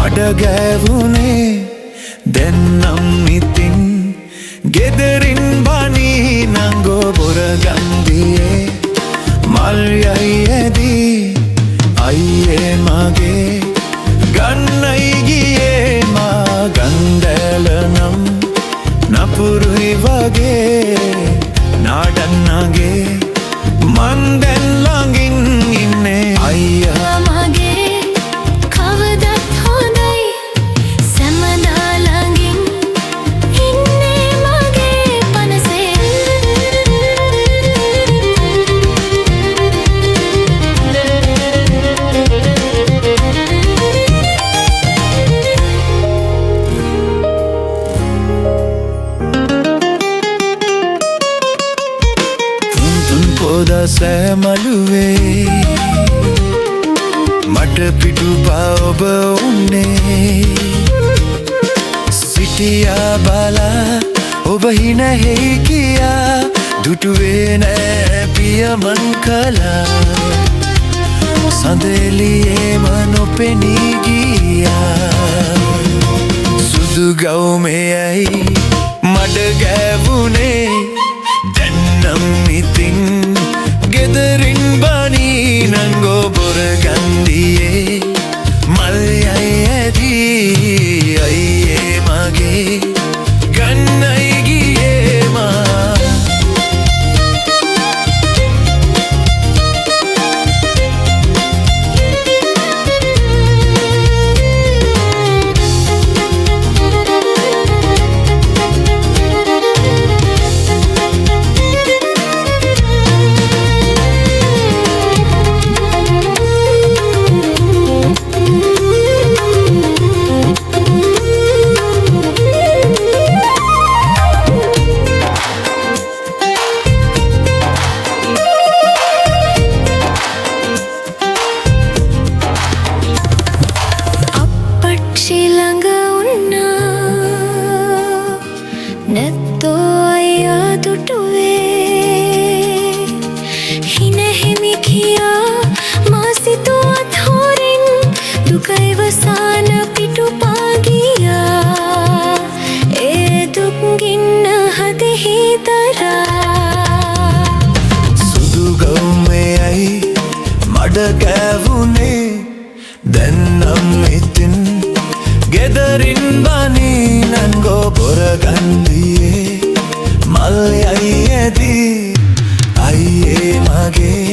මඩගෑවුනේ දැන්නම් ඉතින් ගෙදරින් බනී නංගෝ බොරගන්දියේ මල් යයි ඇදී අයියේ මගේ ගන්නයි ගියේ මා ගන්දැල නම් නපුරුයි වගේ නාඩන්නගේ මන් දැන් ළඟින් ඉන්නේ අයියා මගේ කවදත් හොඳයි සැමදා ළඟින් ඉන්නේ මගේ පනසේ සෑමලුවේ මට පිටුපා ඔබ උන්නේ සිටියා බලා ඔබ හිනහෙයි කියා දුටුවේ නෑ පියමන් කලා සඳෙලියේම නොපෙනී ගියා සුදු ගවුමෙයයි මඩ ගෑවුනේ දැන්නම් ඉතින් ගෙදරින් බනී නංගෝ බොරගන්දියේ මල් යයි ඇදී අයියේ මගේ ගන්නයි ගියේ මා නැත්තෝ අයියා දුටුවේ හිනහෙමි කියා මා සිතුවත් හොරින් දුකයිවසාන පිටුපා ගියා ඒ දුක් ගින්න හදෙහි දරා සුදු ගවුමෙයයි මඩ ගෑවුනේ දැන්නම් ඉතින් ගෙදරින් බනී නංගෝ බොරගන්දියේ මල් යයි ඇදී අයියේ මගේ